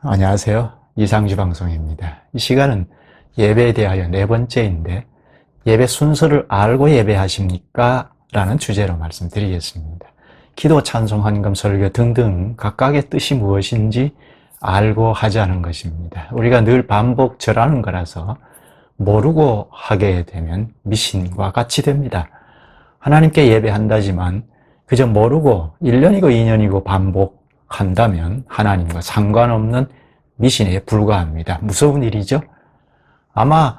안녕하세요. 이상주 방송입니다. 이 시간은 예배에 대하여 네 번째인데, 예배 순서를 알고 예배하십니까? 라는 주제로 말씀드리겠습니다. 기도, 찬송, 헌금, 설교 등등 각각의 뜻이 무엇인지 알고 하자는 것입니다. 우리가 늘 반복 절하는 거라서 모르고 하게 되면 미신과 같이 됩니다. 하나님께 예배한다지만 그저 모르고 1년이고 2년이고 반복한다면 하나님과 상관없는 미신에 불과합니다. 무서운 일이죠? 아마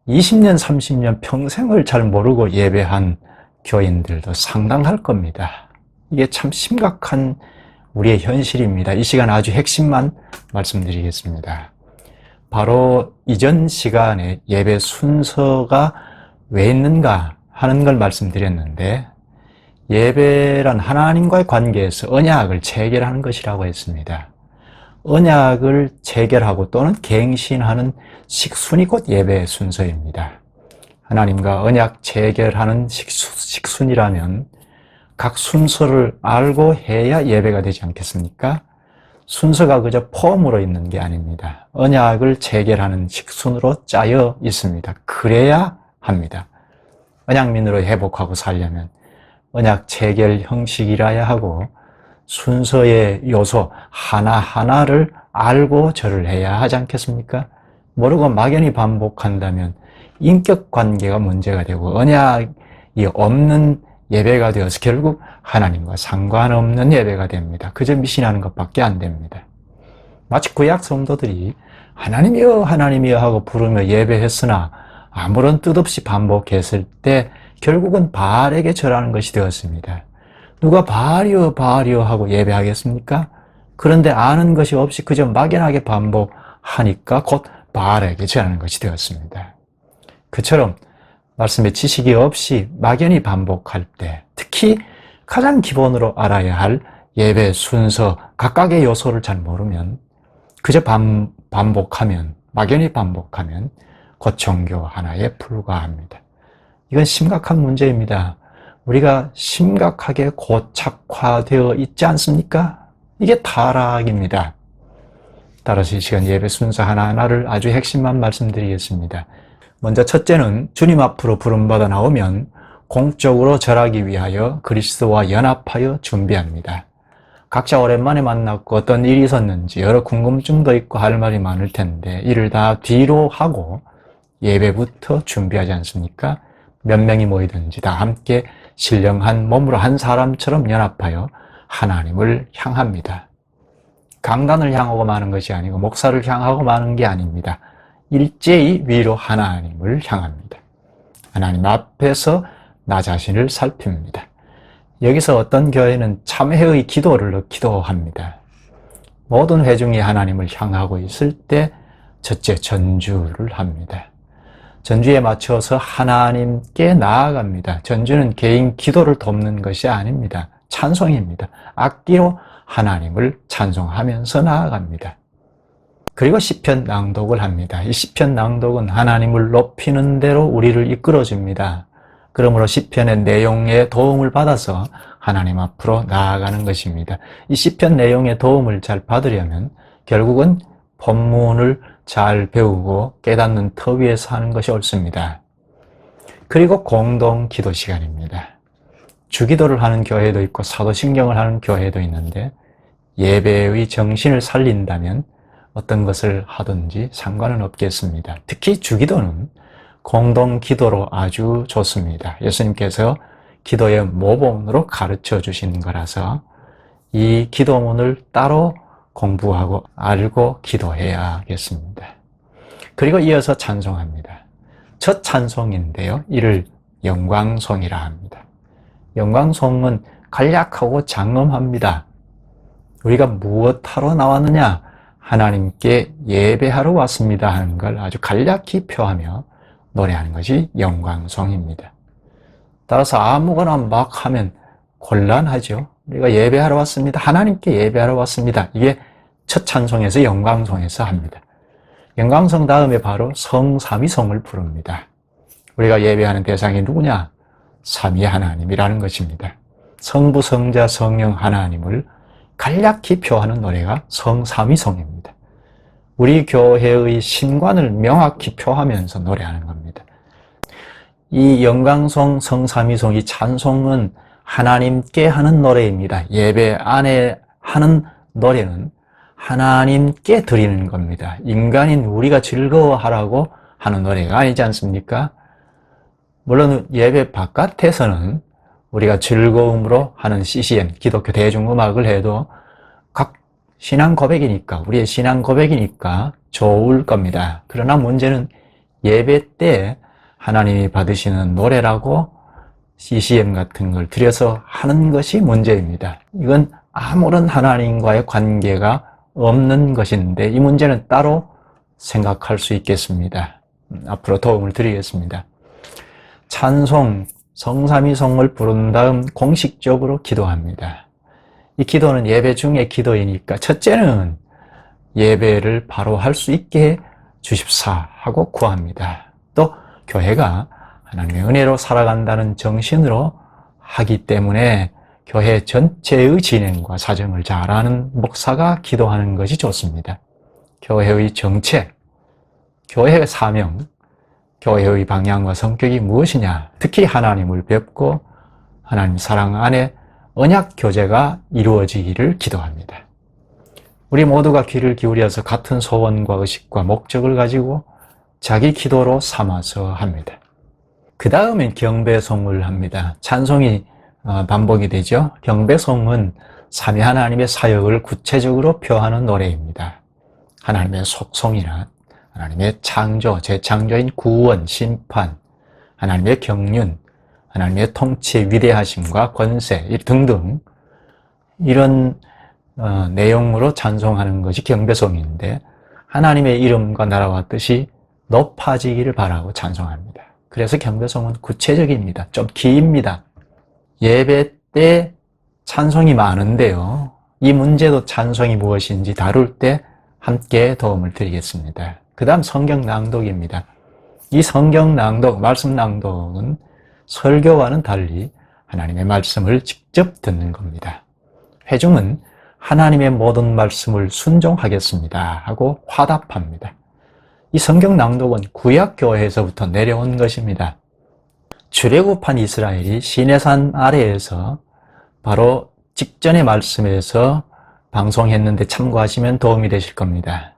20년, 30년 평생을 잘 모르고 예배한 교인들도 상당할 겁니다. 이게 참 심각한 우리의 현실입니다. 이 시간 아주 핵심만 말씀드리겠습니다. 바로 이전 시간에 예배 순서가 왜 있는가 하는 걸 말씀드렸는데, 예배란 하나님과의 관계에서 언약을 체결하는 것이라고 했습니다. 언약을 체결하고 또는 갱신하는 식순이 곧 예배의 순서입니다. 하나님과 언약 체결하는 식순이라면 각 순서를 알고 해야 예배가 되지 않겠습니까? 순서가 그저 폼으로 있는 게 아닙니다. 언약을 체결하는 식순으로 짜여 있습니다. 그래야 합니다. 언약민으로 회복하고 살려면 언약 체결 형식이라야 하고 순서의 요소 하나하나를 알고 절을 해야 하지 않겠습니까? 모르고 막연히 반복한다면 인격 관계가 문제가 되고 언약이 없는 예배가 되어서 결국 하나님과 상관없는 예배가 됩니다. 그저 미신하는 것밖에 안 됩니다. 마치 구약 성도들이 하나님이여 하나님이여 하고 부르며 예배했으나 아무런 뜻 없이 반복했을 때 결국은 바알에게 절하는 것이 되었습니다. 누가 바알이여 바알이여 하고 예배하겠습니까? 그런데 아는 것이 없이 그저 막연하게 반복하니까 곧 바알에게 절하는 것이 되었습니다. 그처럼 말씀의 지식이 없이 막연히 반복할 때, 특히 가장 기본으로 알아야 할 예배 순서 각각의 요소를 잘 모르면, 그저 반복하면, 막연히 반복하면 곧 종교 하나에 불과합니다. 이건 심각한 문제입니다. 우리가 심각하게 고착화되어 있지 않습니까? 이게 타락입니다. 따라서 이 시간 예배 순서 하나하나를 아주 핵심만 말씀드리겠습니다. 먼저 첫째는 주님 앞으로 부름받아 나오면 공적으로 절하기 위하여 그리스도와 연합하여 준비합니다. 각자 오랜만에 만났고 어떤 일이 있었는지 여러 궁금증도 있고 할 말이 많을 텐데 이를 다 뒤로 하고 예배부터 준비하지 않습니까? 몇 명이 모이든지 다 함께 신령한 몸으로 한 사람처럼 연합하여 하나님을 향합니다. 강단을 향하고 마는 것이 아니고 목사를 향하고 마는 게 아닙니다. 일제히 위로 하나님을 향합니다. 하나님 앞에서 나 자신을 살핍니다. 여기서 어떤 교회는 참회의 기도를 기도합니다. 모든 회중이 하나님을 향하고 있을 때 첫째 전주를 합니다. 전주에 맞춰서 하나님께 나아갑니다. 전주는 개인 기도를 돕는 것이 아닙니다. 찬송입니다. 악기로 하나님을 찬송하면서 나아갑니다. 그리고 시편 낭독을 합니다. 이 시편 낭독은 하나님을 높이는 대로 우리를 이끌어줍니다. 그러므로 시편의 내용에 도움을 받아서 하나님 앞으로 나아가는 것입니다. 이 시편 내용의 도움을 잘 받으려면 결국은 본문을 잘 배우고 깨닫는 터 위에서 하는 것이 옳습니다. 그리고 공동 기도 시간입니다. 주기도를 하는 교회도 있고 사도신경을 하는 교회도 있는데 예배의 정신을 살린다면 어떤 것을 하든지 상관은 없겠습니다. 특히 주기도는 공동 기도로 아주 좋습니다. 예수님께서 기도의 모본으로 가르쳐 주신 거라서 이 기도문을 따로 공부하고 알고 기도해야겠습니다. 그리고 이어서 찬송합니다. 첫 찬송인데요. 이를 영광송이라 합니다. 영광송은 간략하고 장엄합니다. 우리가 무엇하러 나왔느냐? 하나님께 예배하러 왔습니다 하는 걸 아주 간략히 표하며 노래하는 것이 영광송입니다. 따라서 아무거나 막 하면 곤란하죠. 우리가 예배하러 왔습니다. 하나님께 예배하러 왔습니다. 이게 첫 찬송에서 영광송에서 합니다. 영광송 다음에 바로 성삼위송을 부릅니다. 우리가 예배하는 대상이 누구냐? 삼위 하나님이라는 것입니다. 성부, 성자, 성령 하나님을 간략히 표하는 노래가 성삼위송입니다. 우리 교회의 신관을 명확히 표하면서 노래하는 겁니다. 이 영광송, 성삼위송, 이 찬송은 하나님께 하는 노래입니다. 예배 안에 하는 노래는 하나님께 드리는 겁니다. 인간인 우리가 즐거워하라고 하는 노래가 아니지 않습니까? 물론 예배 바깥에서는 우리가 즐거움으로 하는 CCM, 기독교 대중음악을 해도 각 신앙 고백이니까, 우리의 신앙 고백이니까 좋을 겁니다. 그러나 문제는 예배 때 하나님이 받으시는 노래라고 CCM 같은 걸 들여서 하는 것이 문제입니다. 이건 아무런 하나님과의 관계가 없는 것인데 이 문제는 따로 생각할 수 있겠습니다. 앞으로 도움을 드리겠습니다. 찬송, 성삼위송을 부른 다음 공식적으로 기도합니다. 이 기도는 예배 중의 기도이니까 첫째는 예배를 바로 할 수 있게 주십사 하고 구합니다. 또 교회가 하나님의 은혜로 살아간다는 정신으로 하기 때문에 교회 전체의 진행과 사정을 잘 아는 목사가 기도하는 것이 좋습니다. 교회의 정책, 교회의 사명, 교회의 방향과 성격이 무엇이냐, 특히 하나님을 뵙고 하나님 사랑 안에 언약 교제가 이루어지기를 기도합니다. 우리 모두가 귀를 기울여서 같은 소원과 의식과 목적을 가지고 자기 기도로 삼아서 합니다. 그 다음엔 경배송을 합니다. 찬송이 반복이 되죠. 경배송은 삼위 하나님의 사역을 구체적으로 표하는 노래입니다. 하나님의 속성이나 하나님의 창조, 재창조인 구원, 심판, 하나님의 경륜, 하나님의 통치의 위대하심과 권세 등등 이런 내용으로 찬송하는 것이 경배송인데 하나님의 이름과 나라와 뜻이 높아지기를 바라고 찬송합니다. 그래서 경배송은 구체적입니다. 좀 깁니다. 예배 때 찬송이 많은데요. 이 문제도 찬송이 무엇인지 다룰 때 함께 도움을 드리겠습니다. 그 다음 성경 낭독입니다. 이 성경 낭독, 말씀 낭독은 설교와는 달리 하나님의 말씀을 직접 듣는 겁니다. 회중은 하나님의 모든 말씀을 순종하겠습니다 하고 화답합니다. 이 성경 낭독은 구약교회에서부터 내려온 것입니다. 출애굽한 이스라엘이 시내산 아래에서 바로 직전의 말씀에서 방송했는데 참고하시면 도움이 되실 겁니다.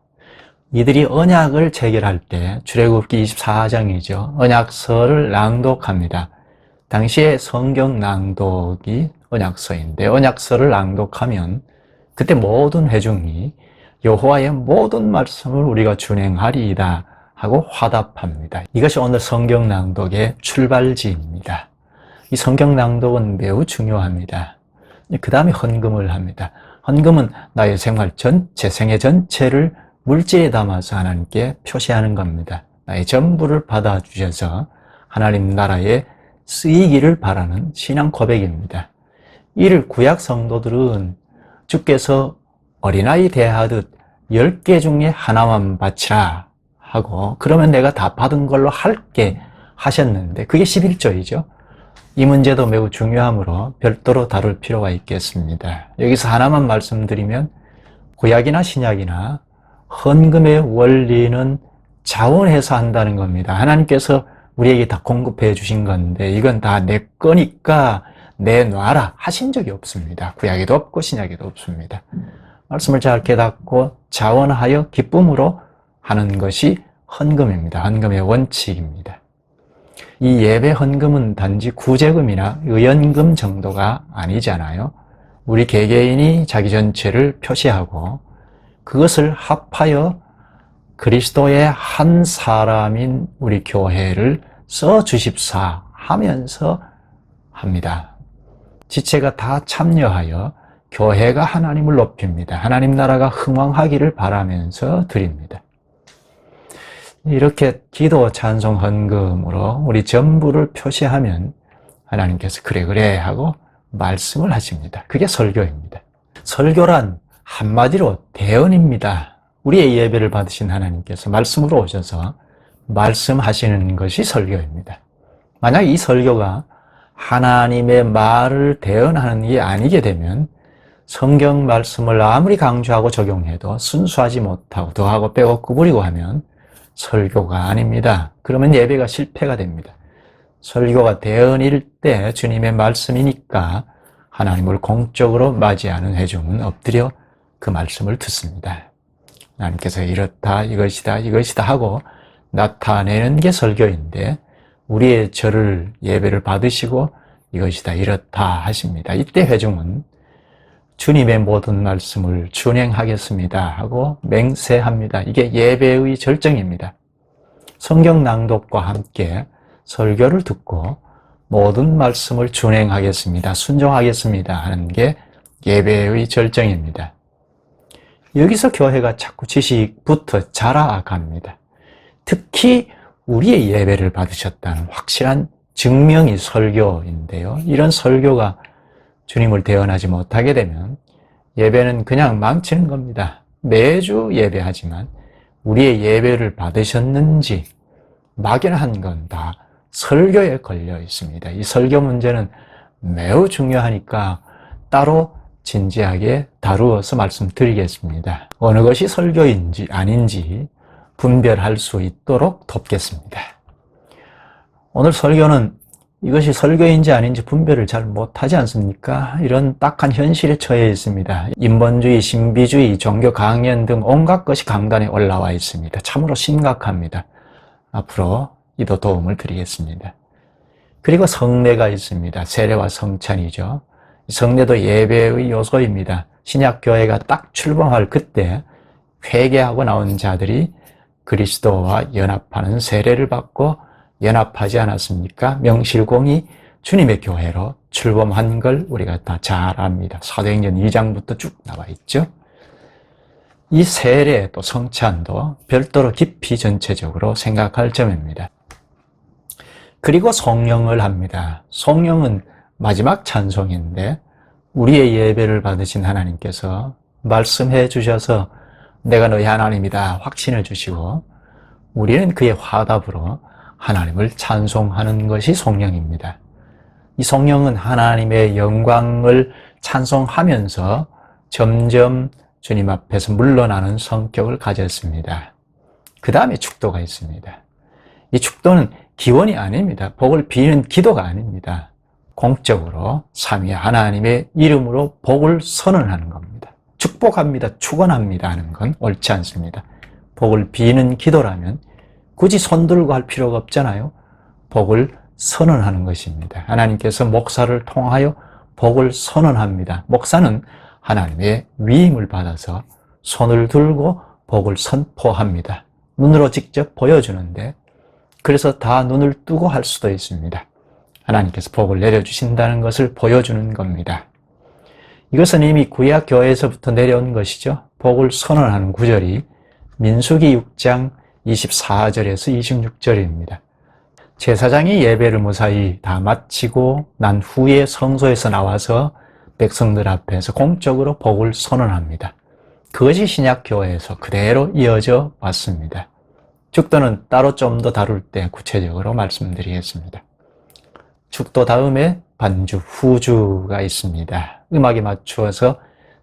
이들이 언약을 체결할 때 출애굽기 24장이죠. 언약서를 낭독합니다. 당시에 성경 낭독이 언약서인데 언약서를 낭독하면 그때 모든 회중이 여호와의 모든 말씀을 우리가 준행하리이다 하고 화답합니다. 이것이 오늘 성경 낭독의 출발지입니다. 이 성경 낭독은 매우 중요합니다. 그 다음에 헌금을 합니다. 헌금은 나의 생활 전체, 생애 전체를 물질에 담아서 하나님께 표시하는 겁니다. 나의 전부를 받아주셔서 하나님 나라에 쓰이기를 바라는 신앙 고백입니다. 이를 구약 성도들은 주께서 어린아이 대하듯 10개 중에 하나만 바치라 하고 그러면 내가 다 받은 걸로 할게 하셨는데 그게 11조이죠. 이 문제도 매우 중요하므로 별도로 다룰 필요가 있겠습니다. 여기서 하나만 말씀드리면 구약이나 신약이나 헌금의 원리는 자원해서 한다는 겁니다. 하나님께서 우리에게 다 공급해 주신 건데 이건 다 내 거니까 내놔라 하신 적이 없습니다. 구약에도 없고 신약에도 없습니다. 말씀을 잘 깨닫고 자원하여 기쁨으로 하는 것이 헌금입니다. 헌금의 원칙입니다. 이 예배 헌금은 단지 구제금이나 의연금 정도가 아니잖아요. 우리 개개인이 자기 전체를 표시하고 그것을 합하여 그리스도의 한 사람인 우리 교회를 써주십사 하면서 합니다. 지체가 다 참여하여 교회가 하나님을 높입니다. 하나님 나라가 흥왕하기를 바라면서 드립니다. 이렇게 기도, 찬송, 헌금으로 우리 전부를 표시하면 하나님께서 그래 하고 말씀을 하십니다. 그게 설교입니다. 설교란 한마디로 대언입니다. 우리의 예배를 받으신 하나님께서 말씀으로 오셔서 말씀하시는 것이 설교입니다. 만약 이 설교가 하나님의 말을 대언하는 게 아니게 되면 성경 말씀을 아무리 강조하고 적용해도 순수하지 못하고 더하고 빼고 구부리고 하면 설교가 아닙니다. 그러면 예배가 실패가 됩니다. 설교가 대언일 때 주님의 말씀이니까 하나님을 공적으로 맞이하는 회중은 엎드려 그 말씀을 듣습니다. 하나님께서 이렇다, 이것이다, 이것이다 하고 나타내는 게 설교인데 우리의 절을 예배를 받으시고 이것이다, 이렇다 하십니다. 이때 회중은 주님의 모든 말씀을 준행하겠습니다 하고 맹세합니다. 이게 예배의 절정입니다. 성경 낭독과 함께 설교를 듣고 모든 말씀을 준행하겠습니다, 순종하겠습니다 하는 게 예배의 절정입니다. 여기서 교회가 자꾸 지식부터 자라갑니다. 특히 우리의 예배를 받으셨다는 확실한 증명이 설교인데요. 이런 설교가 주님을 대언하지 못하게 되면 예배는 그냥 망치는 겁니다. 매주 예배하지만 우리의 예배를 받으셨는지 막연한 건 다 설교에 걸려 있습니다. 이 설교 문제는 매우 중요하니까 따로 진지하게 다루어서 말씀드리겠습니다. 어느 것이 설교인지 아닌지 분별할 수 있도록 돕겠습니다. 오늘 설교는 이것이 설교인지 아닌지 분별을 잘 못하지 않습니까? 이런 딱한 현실에 처해 있습니다. 인본주의, 신비주의, 종교 강연 등 온갖 것이 강단에 올라와 있습니다. 참으로 심각합니다. 앞으로 이도 도움을 드리겠습니다. 그리고 성례가 있습니다. 세례와 성찬이죠. 성례도 예배의 요소입니다. 신약교회가 딱 출범할 그때 회개하고 나온 자들이 그리스도와 연합하는 세례를 받고 연합하지 않았습니까? 명실공히 주님의 교회로 출범한 걸 우리가 다 잘 압니다. 사도행전 2장부터 쭉 나와 있죠. 이 세례 또 성찬도 별도로 깊이 전체적으로 생각할 점입니다. 그리고 성령을 합니다. 성령은 마지막 찬송인데 우리의 예배를 받으신 하나님께서 말씀해 주셔서 내가 너희 하나님이다 확신을 주시고 우리는 그의 화답으로 하나님을 찬송하는 것이 성령입니다. 이 성령은 하나님의 영광을 찬송하면서 점점 주님 앞에서 물러나는 성격을 가졌습니다. 그 다음에 축도가 있습니다. 이 축도는 기원이 아닙니다. 복을 비는 기도가 아닙니다. 공적으로 삼위 하나님의 이름으로 복을 선언하는 겁니다. 축복합니다, 축원합니다 하는 건 옳지 않습니다. 복을 비는 기도라면 굳이 손들고 할 필요가 없잖아요. 복을 선언하는 것입니다. 하나님께서 목사를 통하여 복을 선언합니다. 목사는 하나님의 위임을 받아서 손을 들고 복을 선포합니다. 눈으로 직접 보여주는데 그래서 다 눈을 뜨고 할 수도 있습니다. 하나님께서 복을 내려주신다는 것을 보여주는 겁니다. 이것은 이미 구약 교회에서부터 내려온 것이죠. 복을 선언하는 구절이 민수기 6장 24절에서 26절입니다. 제사장이 예배를 무사히 다 마치고 난 후에 성소에서 나와서 백성들 앞에서 공적으로 복을 선언합니다. 그것이 신약교회에서 그대로 이어져 왔습니다. 축도는 따로 좀 더 다룰 때 구체적으로 말씀드리겠습니다. 축도 다음에 반주, 후주가 있습니다. 음악에 맞추어서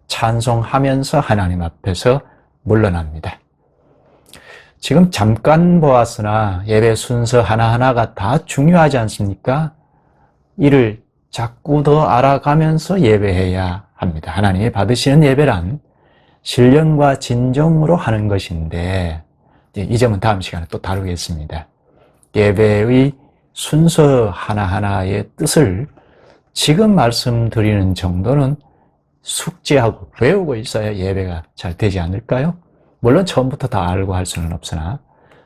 찬송하면서 하나님 앞에서 물러납니다. 지금 잠깐 보았으나 예배 순서 하나하나가 다 중요하지 않습니까? 이를 자꾸 더 알아가면서 예배해야 합니다. 하나님이 받으시는 예배란 신령과 진정으로 하는 것인데 이 점은 다음 시간에 또 다루겠습니다. 예배의 순서 하나하나의 뜻을 지금 말씀드리는 정도는 숙지하고 외우고 있어야 예배가 잘 되지 않을까요? 물론 처음부터 다 알고 할 수는 없으나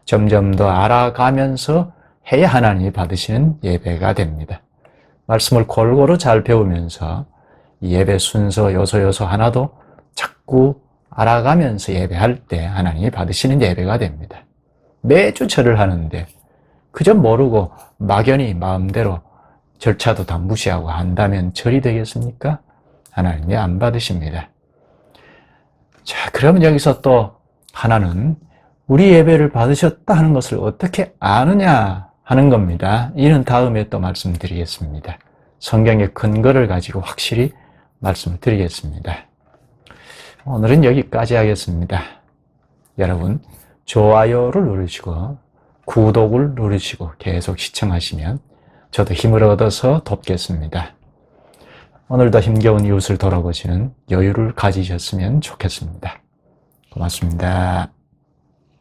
점점 더 알아가면서 해야 하나님이 받으시는 예배가 됩니다. 말씀을 골고루 잘 배우면서 예배 순서 요소 하나도 자꾸 알아가면서 예배할 때 하나님이 받으시는 예배가 됩니다. 매주 절을 하는데 그저 모르고 막연히 마음대로 절차도 다 무시하고 한다면 절이 되겠습니까? 하나님이 안 받으십니다. 자, 그러면 여기서 또 하나는 우리 예배를 받으셨다 하는 것을 어떻게 아느냐 하는 겁니다. 이는 다음에 또 말씀드리겠습니다. 성경의 근거를 가지고 확실히 말씀을 드리겠습니다. 오늘은 여기까지 하겠습니다. 여러분, 좋아요를 누르시고 구독을 누르시고 계속 시청하시면 저도 힘을 얻어서 돕겠습니다. 오늘도 힘겨운 이웃을 돌아보시는 여유를 가지셨으면 좋겠습니다. 고맙습니다.